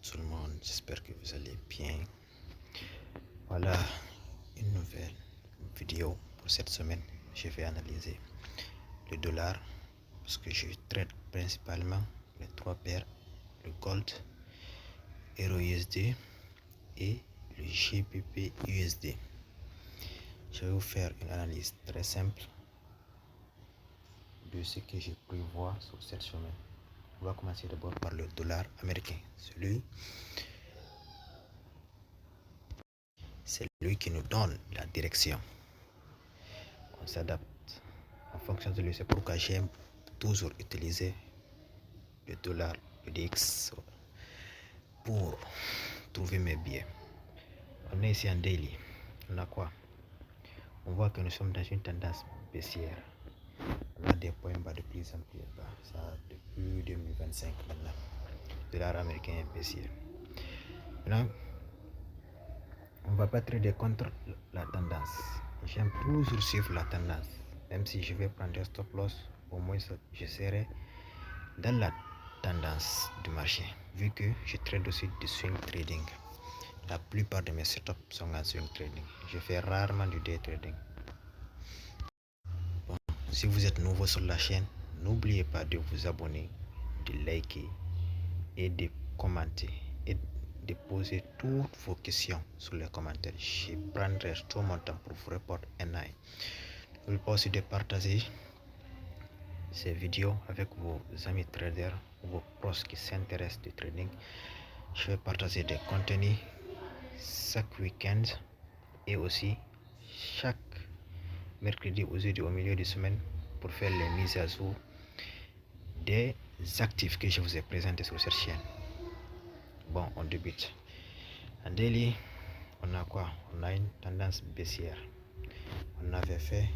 tout le monde, j'espère que vous allez bien. Voilà une nouvelle vidéo pour cette semaine. Je vais analyser le dollar parce que je traite principalement les trois paires, le gold, Euro USD et le GBP USD. Je vais vous faire une analyse très simple de ce que je prévois sur cette semaine. On va commencer d'abord par le dollar américain. C'est lui qui nous donne la direction. On s'adapte en fonction de lui. C'est pourquoi j'aime toujours utiliser le dollar, le DX pour trouver mes billets. On est ici en daily. On a quoi? On voit que nous sommes dans une tendance baissière. On a des points bas de plus en plus bas. Ça depuis 2025 maintenant. Le dollar américain est baissier. Maintenant, on va pas trader contre la tendance. J'aime toujours suivre la tendance. Même si je vais prendre un stop loss, au moins je serai dans la tendance du marché. Vu que je trade aussi du swing trading. La plupart de mes setups sont en swing trading. Je fais rarement du day trading. Bon, si vous êtes nouveau sur la chaîne, n'oubliez pas de vous abonner, de liker et de commenter. Et de poser toutes vos questions sur les commentaires. Je prendrai tout mon temps pour vous répondre un à un. N'oubliez pas aussi de partager ces vidéos avec vos amis traders ou vos proches qui s'intéressent du trading. Je vais partager des contenus chaque week-end et aussi chaque mercredi ou jeudi au milieu de semaine pour faire les mises à jour des actifs que je vous ai présentés sur cette chaîne. Bon, on débute. En daily, on a quoi? On a une tendance baissière. On avait fait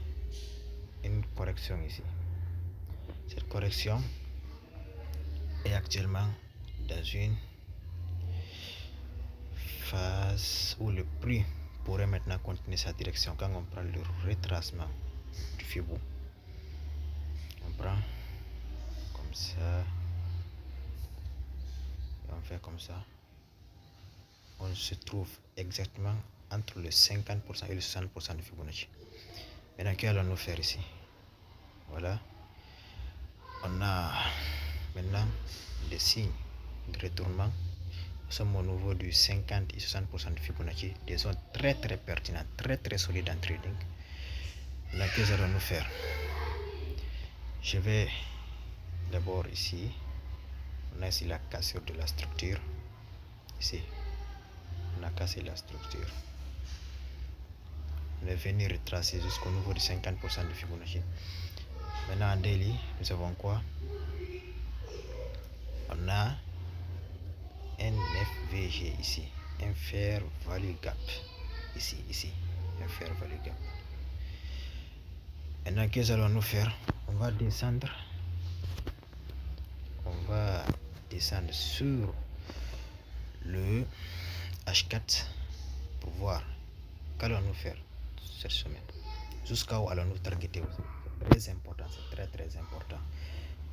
une correction ici. Cette correction est actuellement dans une phase où le prix pourrait maintenant continuer sa direction. Quand on prend le retracement du Fibou, on prend comme ça et on fait comme ça. On se trouve exactement entre le 50% et le 60% de Fibonacci. Maintenant, qu'allons-nous faire ici? Voilà. On a maintenant des signes de retournement. Nous sommes au niveau du 50 et 60% de Fibonacci, des zones très pertinentes, très solides en trading. Maintenant, que allons-nous faire? Je vais d'abord ici, on a ici la cassure de la structure. Ici, on a cassé la structure. On est venu retracer jusqu'au niveau du 50% de Fibonacci. Maintenant, en daily, nous avons quoi? On a un FVG ici, un fair value gap. Ici, un fair value gap. Maintenant, qu'est-ce que allons-nous faire? On va descendre sur le H4 pour voir qu'allons-nous faire cette semaine. Jusqu'à où allons-nous targeter aussi? C'est très important, c'est très important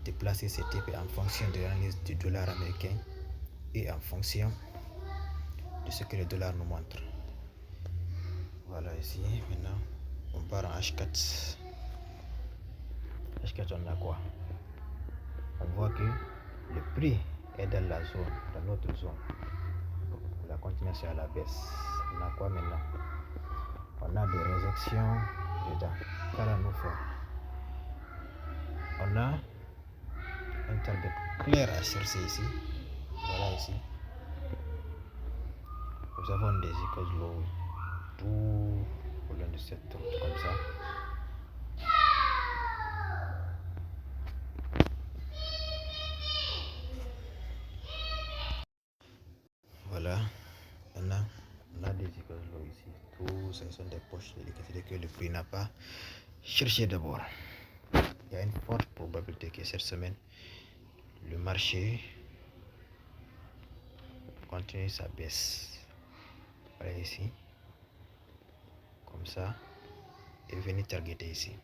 de placer ces TP en fonction de l'analyse du dollar américain et en fonction de ce que le dollar nous montre. Voilà ici, maintenant, on part en H4. H4, on a quoi? On voit que le prix est dans la zone, dans notre zone. La continuation à la baisse. On a quoi maintenant? On a des réjections dedans. Qu'allons-nous faire? On a un target clair à chercher ici. Voilà ici. Nous avons des icônes low tout au long de cette route comme ça. Voilà. Maintenant, on a des icônes low ici. Tout ça sont des poches de liquidité que le prix n'a pas cherché d'abord. Il y a une forte probabilité que cette semaine, le marché continue sa baisse. Voilà ici. Comme ça. Et venir targeter ici.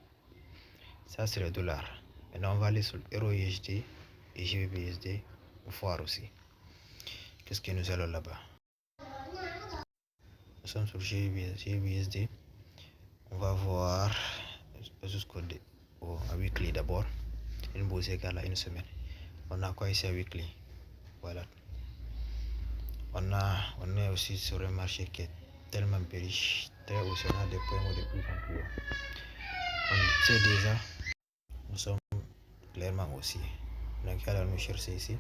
Ça, c'est le dollar. Maintenant, on va aller sur l'Euro USD et GBP USD. On voir aussi. Qu'est-ce que nous allons là-bas? Nous sommes sur GBSD. On va voir jusqu'au weekly d'abord. Une bourse égale à une semaine. On a quoi ici à weekly? Voilà. On est aussi sur un marché qui est tellement riche, très haut, on a des points de plus en plus. On sait déjà, nous sommes clairement aussi. Donc, alors nous chercher ici.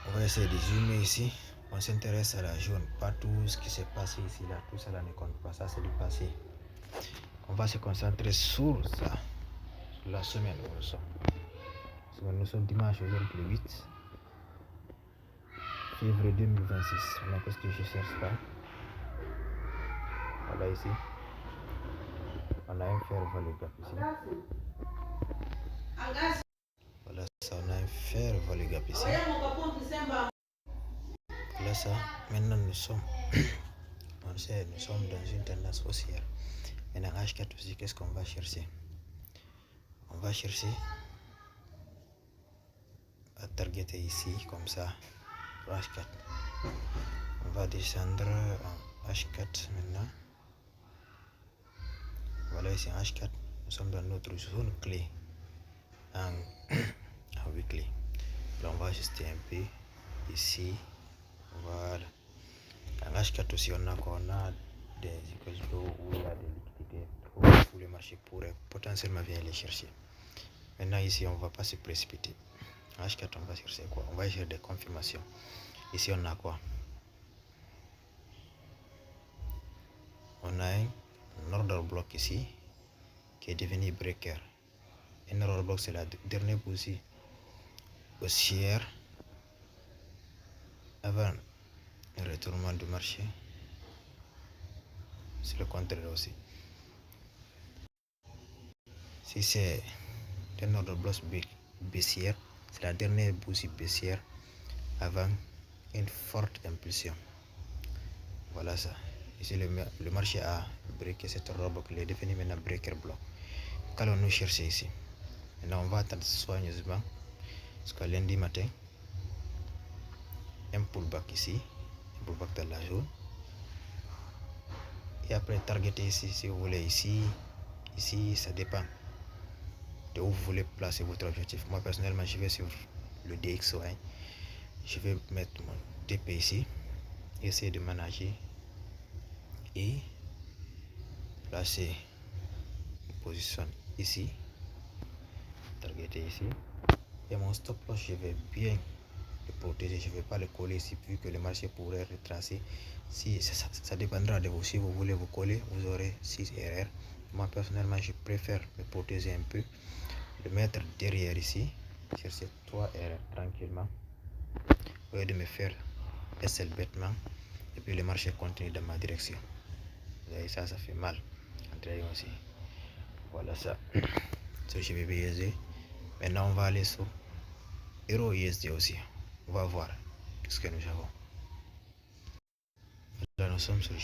On va essayer de zoomer ici. On s'intéresse à la jaune, pas tout ce qui s'est passé ici, là, tout ça là ne compte pas, ça c'est du passé. On va se concentrer sur ça, sur la semaine où nous sommes. Nous sommes dimanche aujourd'hui le 8 février 2026. On a qu'est-ce que je cherche là? Voilà ici. On a un fer value gap ici. Voilà ça, on a un fer value gap ici. Voilà ça. Maintenant nous sommes nous sommes dans une tendance haussière. Maintenant H4 aussi, qu'est-ce qu'on va chercher? On va chercher à targeter ici comme ça pour H4. On va descendre en H4 maintenant. Voilà ici en H4. Nous sommes dans notre zone clé en weekly. Là on va ajuster un peu ici. Voilà. En H4 aussi on a des équations où il y a des liquidités où le marché pourrait potentiellement venir les chercher. Maintenant ici on ne va pas se précipiter. En H4 on va chercher quoi? On va chercher des confirmations. Ici on a quoi? On a un order block ici qui est devenu breaker. Un order block c'est la dernière bougie haussière avant un retournement du marché. C'est le contraire aussi. Si c'est un order block baissière, c'est la dernière bougie baissière avant une forte impulsion. Voilà ça. Ici le marché a breaké cet order block, il est devenu maintenant breaker block. Qu'allons-nous chercher ici? Maintenant on va attendre soigneusement jusqu'à lundi matin. Un pullback ici, un pullback dans la zone. Et après targeter ici, si vous voulez ici, ça dépend de où vous voulez placer votre objectif. Moi personnellement, je vais sur le DXY. Je vais mettre mon TP ici, essayer de manager et placer une position ici, targeter ici. Et mon stop loss, je vais bien le protéger, je ne vais pas le coller ici vu que le marché pourrait retracer. Si ça dépendra de vous. Si vous voulez vous coller, vous aurez 6 erreurs. Moi personnellement, je préfère me protéger un peu, le mettre derrière ici, chercher 3 erreurs tranquillement, au lieu de me faire SL bêtement et puis le marché continue dans ma direction. Vous voyez ça fait mal en trading aussi. Voilà ça. Sur GBSD. Maintenant on va aller sur EURUSD aussi. On va voir ce que nous avons. Là nous sommes sur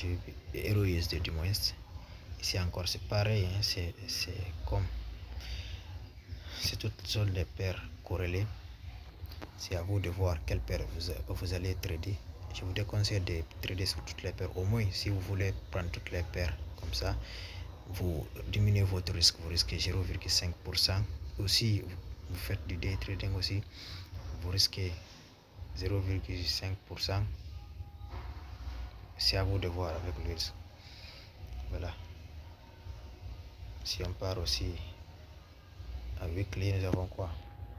EURUSD du moins. Ici encore c'est pareil, hein. C'est comme c'est toutes sortes de paires corrélées. C'est à vous de voir quelle paire vous allez trader. Je vous déconseille de trader sur toutes les paires. Au moins si vous voulez prendre toutes les paires comme ça, vous diminuez votre risque. Vous risquez 0,5%. Aussi vous faites du day trading aussi, vous risquez 0,5%. C'est à vous de voir avec le risque. Voilà. Si on part aussi en weekly, nous avons quoi?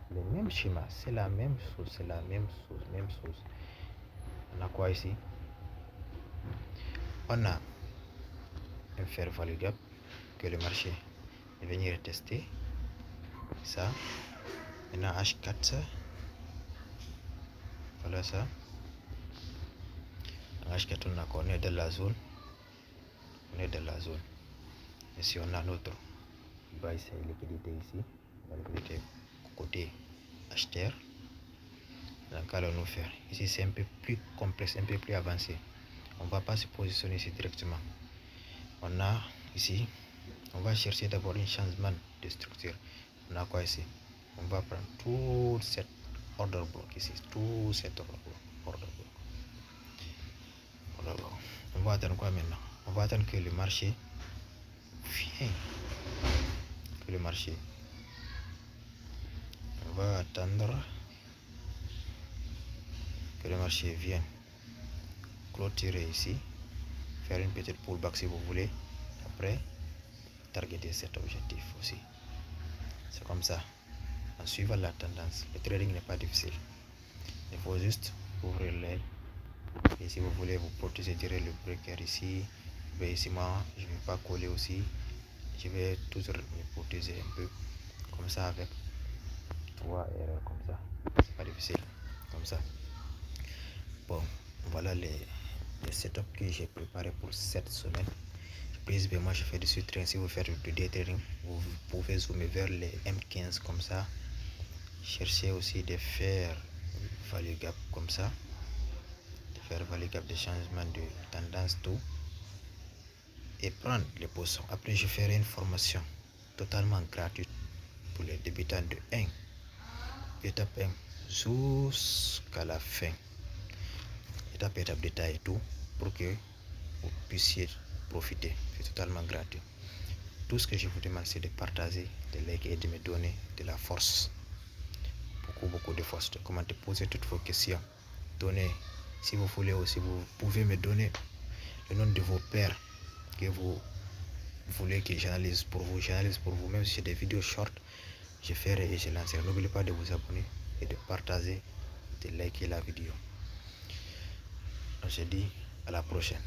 Le même schéma, c'est la même chose, même chose. On a quoi ici? On a un fair value gap que le marché est venu retester. Ça. Maintenant H4. Voilà ça. H4, on est dans la zone. Ici on a notre buy side liquidité ici. La liquidité côté acheteur. Donc allons-nous faire? Ici c'est un peu plus complexe, un peu plus avancé. On ne va pas se positionner ici directement. On a ici, on va chercher d'abord un changement de structure. On a quoi ici? On va prendre tout cet order block ici, tout cet order block. va attendre quoi maintenant? On va attendre que le marché vienne. Que le marché. On va attendre que le marché vienne. Clôturer ici. Faire une petite pullback si vous voulez. Après, targeter cet objectif aussi. C'est comme ça. En suivant la tendance. Le trading n'est pas difficile. Il faut juste ouvrir l'œil. Et si vous voulez vous protéger, direct le breaker ici. Mais ici, moi, je ne vais pas coller aussi. Je vais toujours me protéger un peu. Comme ça, avec 3 erreurs comme ça. C'est pas difficile. Comme ça. Bon, voilà les setups que j'ai préparés pour cette semaine. Plus moi je fais du swing trading. Si vous faites du day trading, vous pouvez zoomer vers les M15 comme ça. Cherchez aussi de faire value gap comme ça. De faire value gap de changement de tendance tout. Et prendre les positions. Après je ferai une formation totalement gratuite pour les débutants de 1. Étape 1 jusqu'à la fin. Étape détail et tout pour que vous puissiez profiter. C'est totalement gratuit. Tout ce que je vous demande, c'est de partager, de liker et de me donner de la force. Beaucoup de force. De commenter, poser toutes vos questions. Donnez, si vous voulez aussi, vous pouvez me donner le nom de vos pères que vous voulez que j'analyse pour vous. J'analyse pour vous. Même si c'est des vidéos short, je ferai et je lancerai. N'oubliez pas de vous abonner et de partager, de liker la vidéo. Je dis à la prochaine.